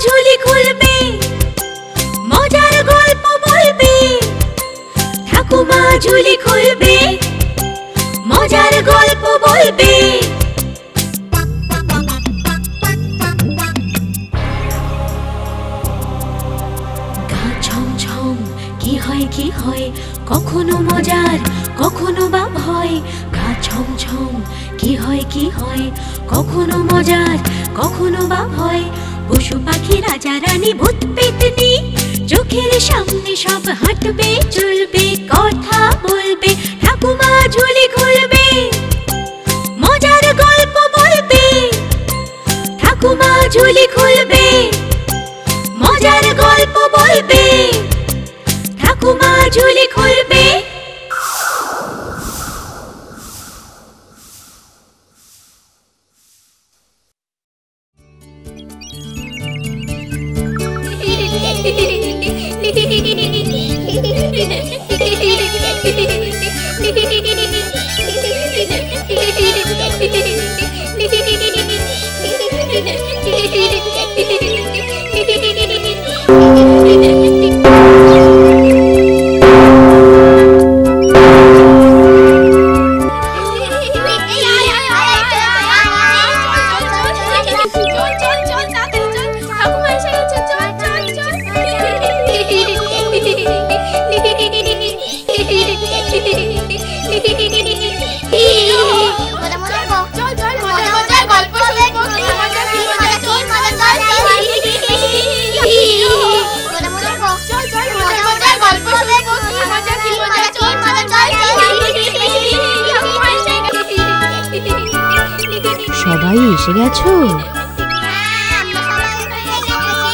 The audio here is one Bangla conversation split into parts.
ঝুলি খুলবে, মজার গল্প বলবে। ঠাকুমা ঝুলি খুলবে, মজার গল্প বলবে। গা ছমছম কি হয় কি হয়, কখনো মজার কখনো বা ভয়। গা ছমছম কি হয় কি হয়, কখনো মজার কখনো বা ভয়। পশু পাখি রাজা রানী ভূত পেতনি, চোখের সামনে সব হাঁটবে চলবে, কথা বলবে। ঠাকুমা ঝুলি খুলবে, মজার গল্প বলবে। ঠাকুমা ঝুলি খুলবে, মজার গল্প বলবে। ঠাকুমা ঝুলি খুলবে। সবাই এসে গেছো?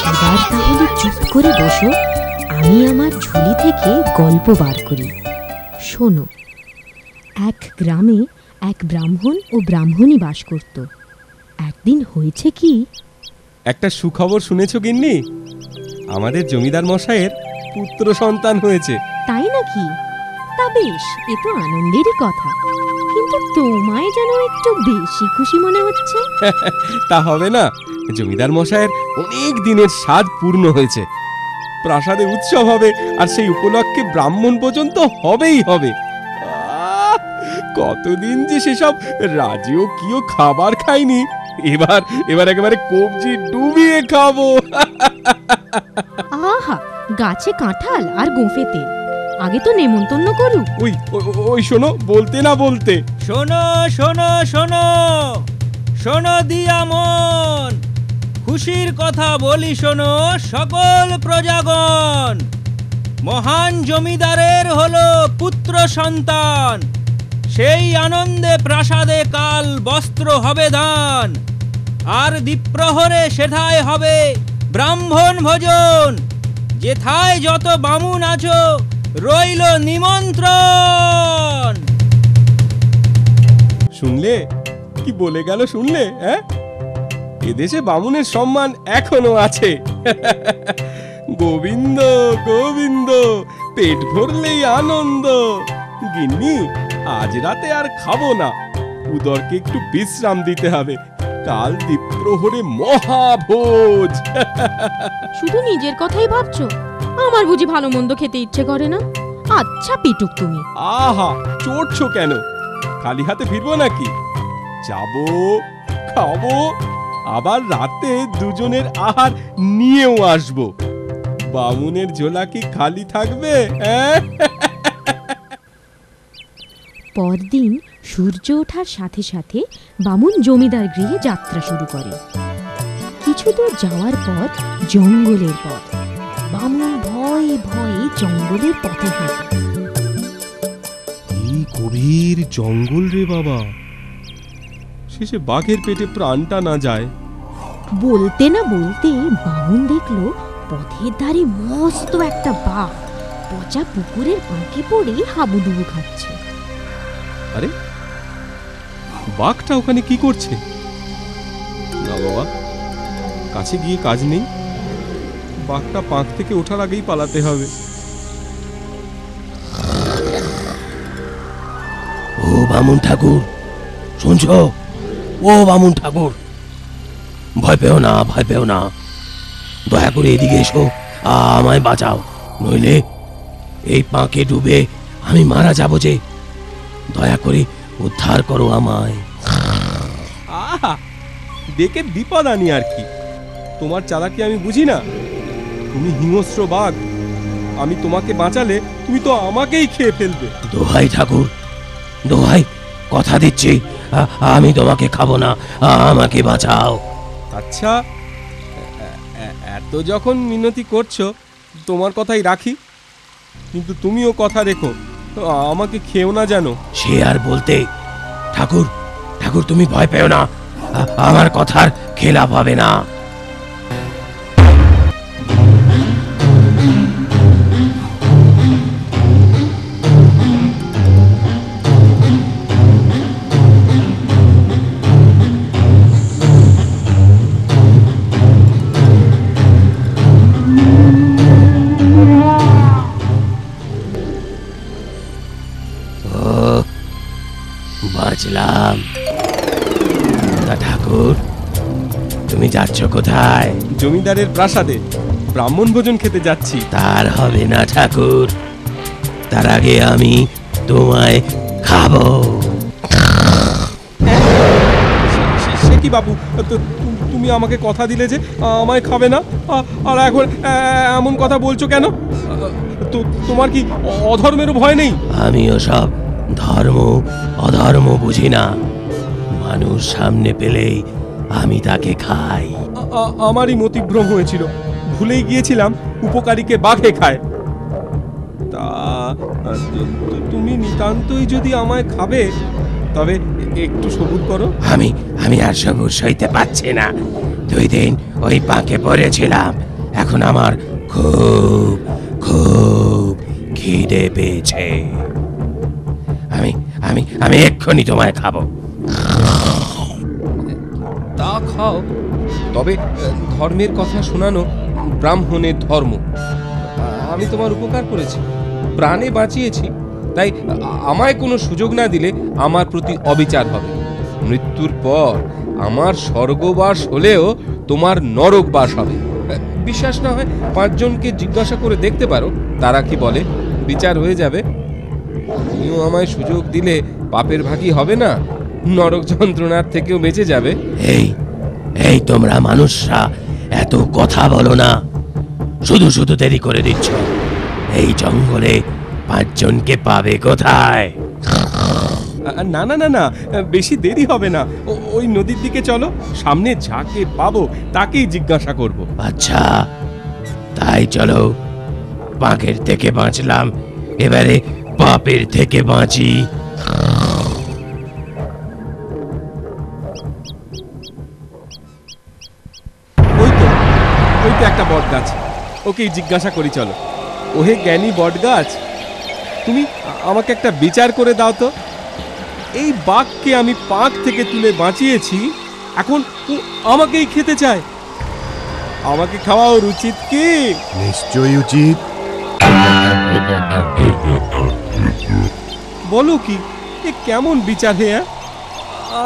এবার তাহলে চুপ করে বসো, আমি আমার ঝুলি থেকে গল্প বার করি। শোনো, এক গ্রামে এক ব্রাহ্মণ ও ব্রাহ্মণী বাস করত। একদিন হয়েছে কি, একটা সুখবর শুনেছো গিন্নি? আমাদের জমিদার মশাইয়ের পুত্র সন্তান হয়েছে। তাই নাকি? তা বেশ, এ তো আনন্দেরই কথা, কিন্তু তোমায় যেন একটু বেশি খুশি মনে হচ্ছে। তা হবে না, জমিদার মশাইয়ের অনেক দিনের সাধ পূর্ণ হয়েছে। প্রাসাদে উৎসব হবে, আর সেই উপলক্ষে ব্রাহ্মণ পর্যন্ত হবেই হবে। কতদিন যে সেসব রাজকীয় খাবার খাইনি, এবার একেবারে কবজি ডুবিয়ে খাবো। আহা, গাছে কাঁঠাল আর গোঁফে তেল, আগে তো নেমন্তন্ন করুক। ওই শোনো, বলতে না বলতে। শোনো শোনো শোনো শোনো দিয়া মন, খুশির কথা বলি শোনো সকল প্রজাগণ। মহান জমিদারের হলো পুত্র সন্তান, সেই আনন্দে প্রাসাদে কাল বস্ত্র হবে দান। আর দ্বীপ্রহরে সেথায় হবে ব্রাহ্মণ ভোজন, যেথায় যত বামুন আছো রইল নিমন্ত্রণ। শুনলে কি বলে গেল? শুনলে? হ্যাঁ, এদেশে বামুনের সম্মান এখনো আছে। গোবিন্দ গোবিন্দ, পেট ভরলেই আনন্দ। গিন্নি, আজ রাতে আর খাবো না, উদরকে একটু বিশ্রাম দিতে হবে। কাল দ্বীপ্রহরে মহাভোজ। শুধু নিজের কথাই ভাবছো? আমার বুঝি ভালো মন্দ খেতে ইচ্ছে করে না? আচ্ছা পেটুক তুমি। আহা, চড়ছো কেন? খালি হাতে ফিরবো নাকি? যাবো, খাবো, আবার রাতে দুজনের আহার নিয়েও আসবো। বামুনের ঝোলা কি খালি থাকবে? পরদিন সূর্য ওঠার সাথে সাথে বামুন জমিদার গৃহে যাত্রা শুরু করে। কিছু দূর যাওয়ার পর জঙ্গলের পথ। বামুন ভয়ে ভয়ে জঙ্গলের পথে হাঁটে। এই গভীর জঙ্গল রে বাবা, শেষে বাঘের পেটে প্রাণটা না যায়। বলতে না বলতে বামুন দেখলো পথের ধারে মস্ত একটা বাঘ পচা পুকুরের পাঁকে পড়ে হাবুডুবু খাচ্ছে। আরে, বাঘটা ওখানে কি করছে? না বাবা, কাছে গিয়ে কাজ নেই, বাঘটা পাঁক থেকে ওঠার আগেই পালাতে হবে। ও বামুন ঠাকুর, শুনছ? ও বামুন ঠাকুর, ভয় পেও না, ভয় পেও না। দয়া করে এদিকে এসো, আমায় বাঁচাও, নইলে এই পাঁকে ডুবে আমি মারা যাব যে। দয়া করে উদ্ধার করো আমায়। আহা, দেখে বিপদ আনি আর কি। তোমার চালাকি আমি বুঝি না? তুমি হিংস্র বাঘ, আমি তোমাকে বাঁচালে তুমি তো আমাকেই খেয়ে ফেলবে। দোহাই ঠাকুর, দোহাই, কথা দিচ্ছি আমি তোমাকে খাবো না, আমাকে বাঁচাও। আচ্ছা, এত যখন মিনতি করছো, তোমার কথাই রাখি, কিন্তু তুমিও কথা রেখো, আমাকে খেও না জানো। সে আর বলতে। ঠাকুর, ঠাকুর তুমি ভয় পেও না, আমার কথার খেলাপ হবে না। বাঁচলাম। তা ঠাকুর, তুমি যাচ্ছ কোথায়? জমিদারের প্রাসাদে ব্রাহ্মণ ভোজন খেতে যাচ্ছি। তার হবে না ঠাকুর, তার আগে আমি তোমায় খাবো। সে কি বাবু, তুমি আমাকে কথা দিলে যে আমায় খাবে না, আর এখন এমন কথা বলছো কেন? তোমার কি অধর্মেরও ভয় নেই? আমিও সব ধর্ম অধর্ম বুঝি না, মানুষ সামনে পেলেই আমি তাকে খাই। আমারই মতিভ্রম হয়েছিল, ভুলেই গিয়েছিলাম উপকারীকে বাঘে খায়। তা তুমি নিতান্তই যদি আমায় খাবে, তবে একটু সবুর করো। আমি আর সবুর সইতে পারছি না। 2 দিন ওই পাঁকে পড়েছিলাম, এখন আমার খুব খুব খিদে পেয়েছে। আমি এক্ষুনি তোমায় খাবো। তা খাও, তবে ধর্মের কথা শোনানো ব্রাহ্মণের ধর্ম। আমি তোমার উপকার করেছি, প্রাণে বাঁচিয়েছি, তাই আমায় কোনো সুযোগ না দিলে আমার প্রতি অবিচার হবে। মৃত্যুর পর আমার স্বর্গবাস হলেও তোমার নরকবাস হবে। বিশ্বাস না হয় 5 জনকে জিজ্ঞাসা করে দেখতে পারো, তারা কি বলে, বিচার হয়ে যাবে। তুমিও আমায় সুযোগ দিলে পাপের ভাগী হবে না, নরক যন্ত্রণার থেকেও বেঁচে যাবে। এই তোমরা মানুষরা এত কথা বলো না, শুধু শুধু দেরি করে দিচ্ছ। এই জঙ্গলে 5 জনকে পাবে কোথায়? না না না না, বেশি দেরি হবে না। ওই নদীর দিকে চলো, সামনে যাকে পাবো তাকেই জিজ্ঞাসা করব। আচ্ছা, তাই চলো। পাঁকের থেকে বাঁচলাম, এবারে পাপের থেকে বাঁচি। ওই তো একটা বট গাছ, ওকেই জিজ্ঞাসা করি চলো। ওহে জ্ঞানী বট গাছ, তুমি আমাকে একটা বিচার করে দাও তো। এই বাঘকে আমি পাঁক থেকে তুলে বাঁচিয়েছি, এখন ও আমাকেই খেতে চায়। আমাকে খাওয়া ওর উচিত কি? নিশ্চয়ই উচিত। বলো কি, এ কেমন বিচার হে?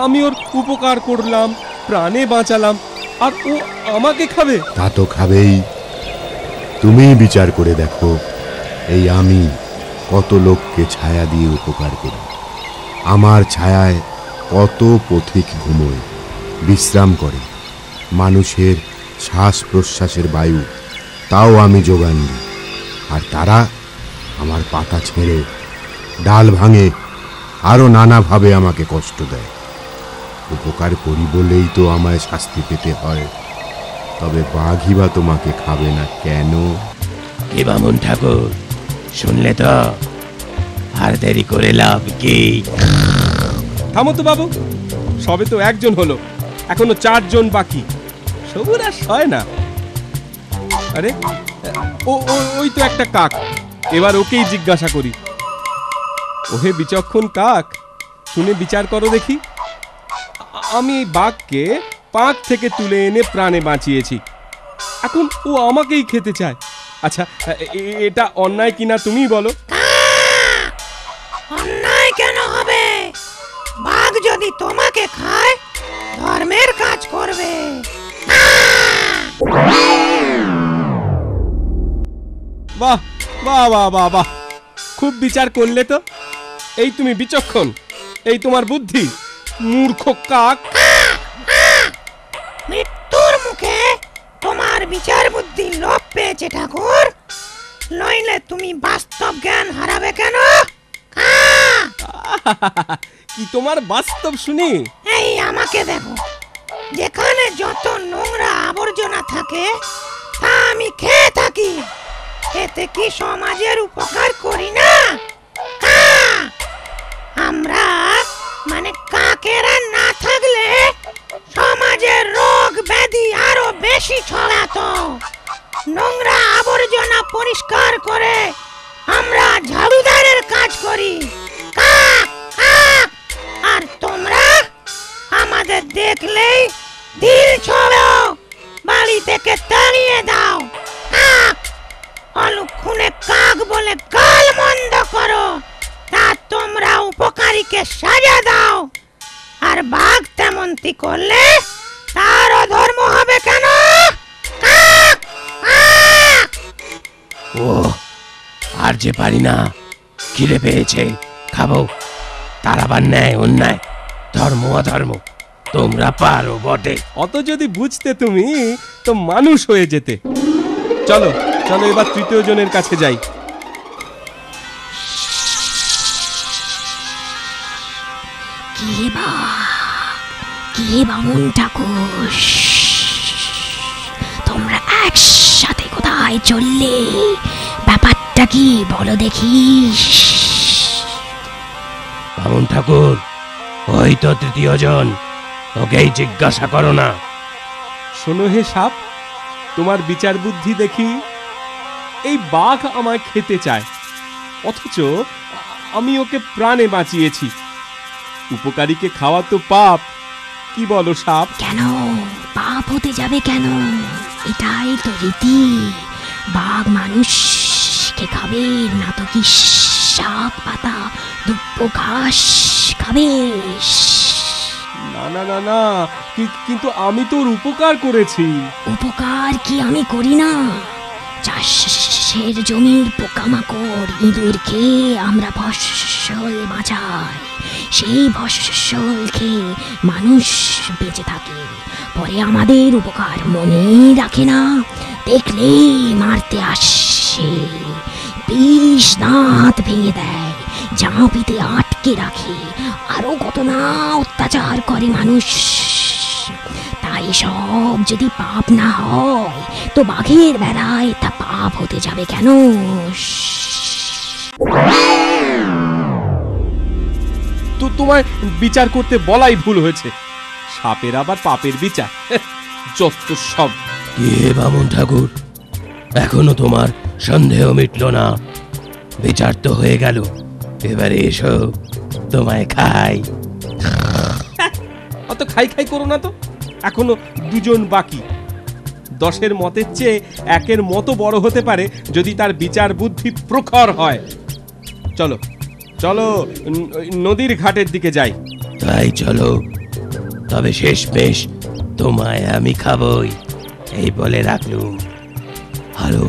আমি ওর উপকার করলাম, প্রাণে বাঁচালাম, আর ও আমাকে খাবে? তা তো খাবেই। তুমি বিচার করে দেখো, এই আমি কত লোককে ছায়া দিয়ে উপকার করি। আমার ছায়ায় কত পথিক ঘুমোয়, বিশ্রাম করে। মানুষের শ্বাস প্রশ্বাসের বায়ু তাও আমি যোগান দিই, আর তারা আমার পাতা ছেড়ে ডাল ভাঙে, আরো নানাভাবে আমাকে কষ্ট দেয়। উপকার করি বলেই তো আমায় শাস্তি পেতে হয়। তবে বাঘই বা তোমাকে খাবে না কেন? কি বামুন ঠাকুর, শুনলে তো? আর দেরি করে লাভ কি? থামো তো বাবু, সবে তো 1 জন হলো, এখনো 4 জন বাকি। সবুর আর সয় না। আরে ওই তো একটা কাক, এবার ওকেই জিজ্ঞাসা করি। ওহে বিচক্ষণ কাক, শুনে বিচার করো দেখি। আমি এই বাঘকে পাঁক থেকে তুলে এনে প্রাণে বাঁচিয়েছি, এখন ও আমাকেই খেতে চায়। আচ্ছা, এটা অন্যায় কিনা তুমি বলো। অন্যায় কেন হবে? বাঘ যদি তোমাকে খায়, ধর্মের কাজ করবে। বাহ বাহ বাহ বাহ বাহ, খুব বিচার করলে তো। এই তুমি বিচক্ষণ, এই তোমার বুদ্ধি। মূর্খ কাক। মৃত্যুর মুখে তোমার বিচার বুদ্ধি লোপ পেয়েছে ঠাকুর, নইলে তুমি বাস্তব জ্ঞান হারাবে কেন? কি তোমার বাস্তব শুনি? এই আমাকে দেখো, যেখানে যত নোংরা আবর্জনা থাকে তা আমি খেয়ে থাকি, এতে কি সমাজের উপকার করি না? আমরা মানে কাকেরা না থাকলে সমাজের রোগ ব্যাধি আরো বেশি ছড়াতো। নোংরা আবর্জনা পরিষ্কার করে আমরা ঝাড়ুদারের কাজ করি। আর তোমরা আমাদের দেখলেই ঢিল ছোড়ো, বাড়ি থেকে তাড়িয়ে দাও। অলক্ষণে কাক বলে গাল মন্দ করো, তা তোমরা উপকারীকে সাজা দাও। আর বাঘ তেমনটি করলে তার অধর্ম হবে কেন? ও আর যে পারি না, খিদে পেয়েছে, খাবো। তার আবার ন্যায় অন্যায়, ধর্ম অধর্ম তোমরা পারো বটে। অত যদি বুঝতে তুমি, তো মানুষ হয়ে যেতে। চলো চলো, এবার তৃতীয় জনের কাছে যাই। কে বামুন ঠাকুর, তোমরা একসাথে কোথায় চললে? ব্যাপারটা কি বলো দেখি। বামুন ঠাকুর, ওই তো তৃতীয় জন, ওকেই জিজ্ঞাসা করো না। শোনো হে সাপ, তোমার বিচার বুদ্ধি দেখি। এই বাঘ আমায় খেতে চায়, অথচ আমি ওকে প্রাণে বাঁচিয়েছি। উপকারীকে খাওয়া তো পাপ, কি বলো সাপ? কেন পাপ হতে যাবে কেন? এটাই তো রীতি। বাঘ মানুষকে খাবে না তো কি শাক পাতা দুব্বো ঘাস খাবে? না না না না, কিন্তু আমি তোর উপকার করেছি। উপকার কি আমি করি না? চাষের জমির পোকামাকড় ইঁদুর খেয়ে আমরা ফসল বাঁচাই, সেই ফসল খেয়ে মানুষ বেঁচে থাকে। পরে আমাদের উপকার মনে রাখে না, দেখলেই মারতে আসে, বিষ দাঁত ভেঙে দেয়, জাঁপিতে আটকে রাখে, আরো কত না অত্যাচার করে মানুষ। তাই সব যদি পাপ না হয়, তো বাঘের বেলায় তা পাপ হতে যাবে কেন? তো তোমায় বিচার করতে বলাই ভুল হয়েছে। সাপের আবার পাপের বিচার, যত সব। কে বামুন ঠাকুর, এখনো তোমার সন্দেহ মিটল না? বিচার তো হয়ে গেল, এবারে এসো, তোমায় খাই। অত খাই খাই করো না তো, এখনো দুজন বাকি। 10-এর মতের চেয়ে 1-এর মতো বড় হতে পারে যদি তার বিচার বুদ্ধি প্রখর হয়। চলো চলো, নদীর ঘাটের দিকে যাই। তাই চলো, তবে শেষ বেশ তোমায় আমি খাবই, এই বলে রাখলুম। হ্যালো।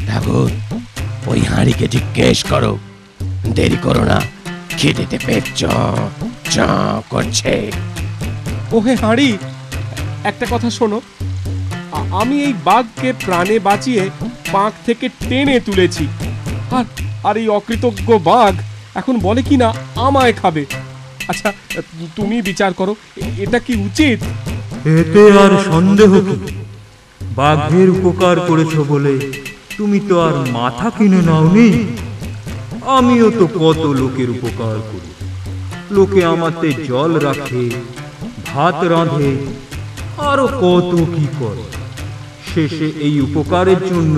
ঠাকুর, ওই হাঁড়িকে জিজ্ঞেস করো, দেরি করো না, খিদেতে পেট চ করছে। ওহে হাঁড়ি, একটা কথা শোনো। আমি এই বাঘকে প্রাণে বাঁচিয়ে পাঁক থেকে টেনে তুলেছি, আর এই অকৃতজ্ঞ বাঘ এখন বলে কি না আমায় খাবে। আচ্ছা, তুমি বিচার করো, এটা কি উচিত? এতে আর সন্দেহ কি? বাঘের উপকার করেছো বলে তুমি তো আর মাথা কিনে নাওনি। আমিও তো কত লোকের উপকার করি, লোকে আমাতে জল রাখে, ভাত রাঁধে, আরো কত কি করে। শেষে এই উপকারের জন্য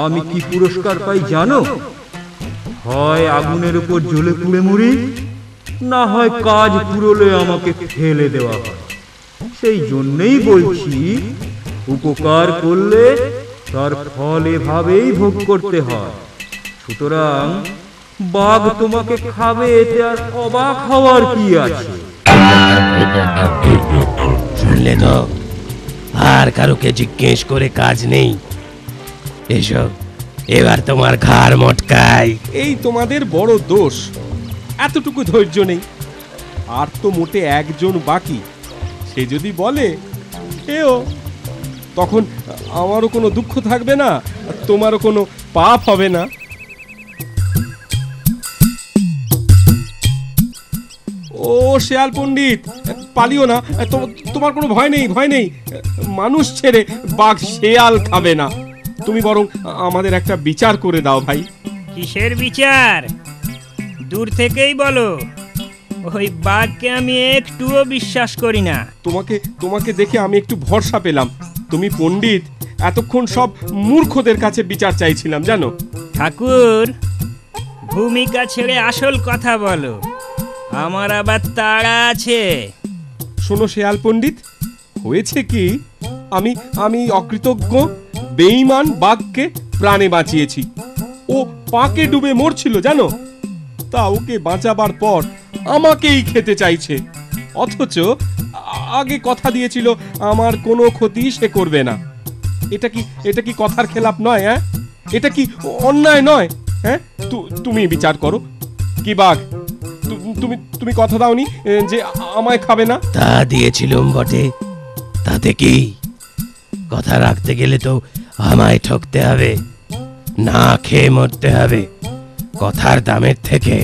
আমি কি পুরস্কার পাই জানো? হয় আগুনের উপর জ্বলে পুড়ে মরি, না হয় কাজ পুরোলে আমাকে ফেলে দেওয়া হয়। সেই জন্যই বলছি, উপকার করলে তার ফল এভাবেই ভোগ করতে হয়। সুতরাং বাঘ তোমাকে খাবে, এতে আর অবাক হওয়ার কি আছে? শুনলে তো, আর কারোকে জিজ্ঞেস করে কাজ নেই। এসো, এবার তোমার ঘাড় মটকাই। এই তোমাদের বড় দোষ, এতটুকু ধৈর্য নেই। আর তো মোটে একজন বাকি, সে যদি বলে এও, তখন আমারও কোনো দুঃখ থাকবে না, তোমারও কোনো পাপ হবে না। ও শেয়াল পণ্ডিত, পালিও না, তোমার কোনো ভয় নেই, ভয় নেই। মানুষ ছেড়ে বাঘ শেয়াল খাবে না। তুমি বরং আমাদের একটা বিচার করে দাও ভাই। কিসের বিচার? দূর থেকেই বলো, ওই বাঘকে আমি একটুও বিশ্বাস করি না। তোমাকে দেখে আমি একটু ভরসা পেলাম। তুমি পণ্ডিত, এতক্ষণ সব মূর্খদের কাছে বিচার চাইছিলাম জানো। ঠাকুর, ভূমিকা ছেড়ে আসল কথা বলো, আমার আবার তাড়া আছে। শোনো শেয়াল পণ্ডিত, হয়েছে কি, আমি অকৃতজ্ঞ বেঈমান বাঘকে প্রাণে বাঁচিয়েছি। ও পাকে ডুবে মরছিল জানো, তা ওকে বাঁচাবার পর আমাকেই খেতে চাইছে, অথচ আগে কথা দিয়েছিল আমার কোনো ক্ষতি সে করবে না। এটা কি কথার খেলাপ নয়? হ্যাঁ, এটা কি অন্যায় নয়? হ্যাঁ, তুমি বিচার করো। কি বাঘ, তুমি কথা দাওনি যে আমায় খাবে না? তা দিয়েছিলাম বটে, তাতে কি? কথা রাখতে গেলে তো আমায় ঠকতে হবে, না খেয়ে মরতে হবে। কথার দামের থেকে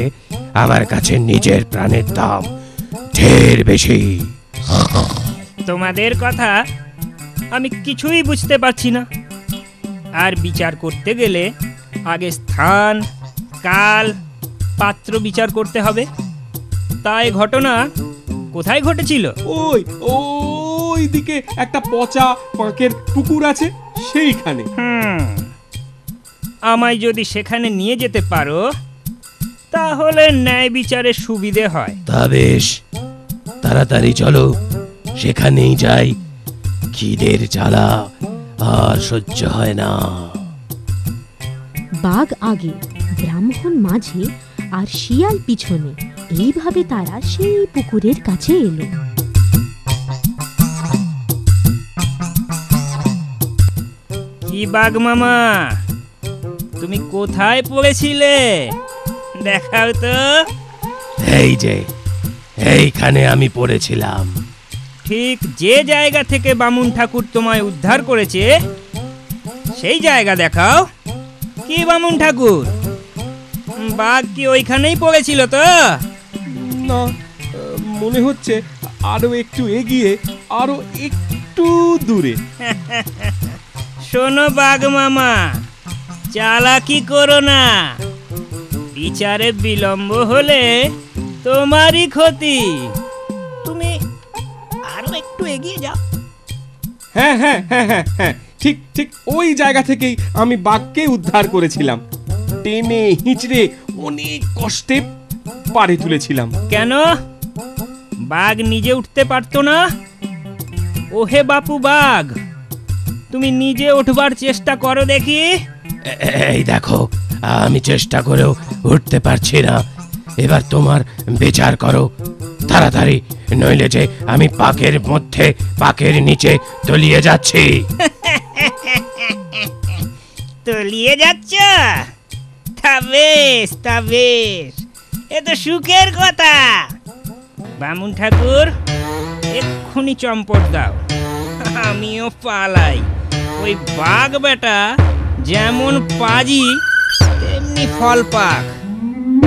আমার কাছে নিজের প্রাণের দাম ঢের বেশি। তোমাদের কথা আমি কিছুই বুঝতে পারছি না। আর বিচার করতে গেলে আগে স্থান, কাল, পাত্র বিচার করতে হবে। তাই ঘটনা কোথায় ঘটেছিল? ওই দিকে একটা পচা পাঁকের পুকুর আছে, সেইখানে। আমায় যদি সেখানে নিয়ে যেতে পারো, তাহলে ন্যায় বিচারের সুবিধে হয়। তা বেশ, তাড়াতাড়ি চলো, সেখানেই যাই। খিদের জ্বালা আর সহ্য হয় না। বাঘ আগে, ব্রাহ্মণ মাঝে, আর শিয়াল পিছনে। এইভাবে তারা সেই পুকুরের কাছে এলো। কি বাঘ মামা, তুমি কোথায় পড়েছিলে? দেখাও তো। এই যে, এইখানে আমি পড়েছিলাম। ঠিক যে জায়গা থেকে বামুন ঠাকুর তোমায় উদ্ধার করেছে, সেই জায়গা দেখাও। কি বামুন ঠাকুর, বাঘ কি ওইখানেই পড়েছিল তো? না, মনে হচ্ছে আরো একটু এগিয়ে, আরো একটু দূরে। শোনো বাঘ মামা, চালাকি করো না। বিচারে বিলম্ব হলে তোমারই ক্ষতি। তুমি আরো একটু এগিয়ে যাও। হ্যাঁ হ্যাঁ হ্যাঁ হ্যাঁ হ্যাঁ, ঠিক ঠিক ওই জায়গা থেকেই আমি বাঘকে উদ্ধার করেছিলাম। টেনে হিঁচড়ে অনেক কষ্টে পাড়ে তুলেছিলাম। কেন বাঘ নিজে উঠতে পারতো না? ওহে বাপু বাঘ, তুমি নিজে উঠবার চেষ্টা করো দেখি। এই দেখো, আমি চেষ্টা করেও উঠতে পারছি না। এবার তোমার বিচার করো তাড়াতাড়ি, নইলে যে আমি পাকের মধ্যে, পাকের নিচে তলিয়ে যাচ্ছি। তলিয়ে যাচ্ছ? তা বেশ, তা বেশ, এ তো সুখের কথা। বামুন ঠাকুর, এক্ষুনি চম্পট দাও, আমিও পালাই। ওই বাঘ বেটা যেমন পাজি তেমনি ফল পাক,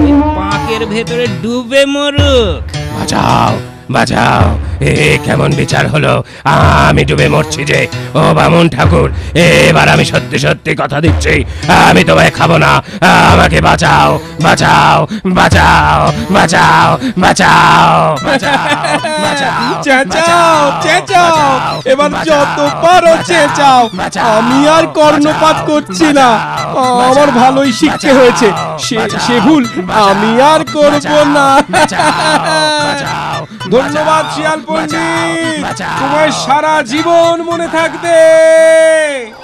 ওই পাকের ভেতরে ডুবে মরুক। বাঁচাও, বাঁচাও, এ কেমন বিচার হলো? আমি ডুবে মরছি যে। ও বামুন ঠাকুর, এবার আমি সত্যি সত্যি কথা দিচ্ছি, আমি তোমায় খাবো না। আমাকে বাঁচাও, বাঁচাও, বাঁচাও, বাঁচাও, বাঁচাও, বাঁচাও, চেঁচাও চেঁচাও, এবার যত পারো চেঁচাও। আমি আর কর্ণপাত করছি না, আমার ভালোই শিখতে হয়েছে। সে ভুল আমি আর করব না। ধন্যবাদ শিয়াল পণ্ডিত, তোমার সারা জীবন মনে থাকবে।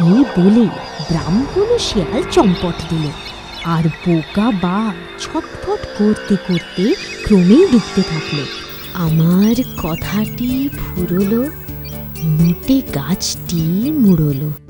এই বলে ব্রাহ্মণ ও শিয়াল চম্পট দিল। আর বোকা বাঘ ছটফট করতে করতে ক্রমেই ডুবতে থাকলো। আমার কথাটি ফুরলো, নোটে গাছটি মুড়লো।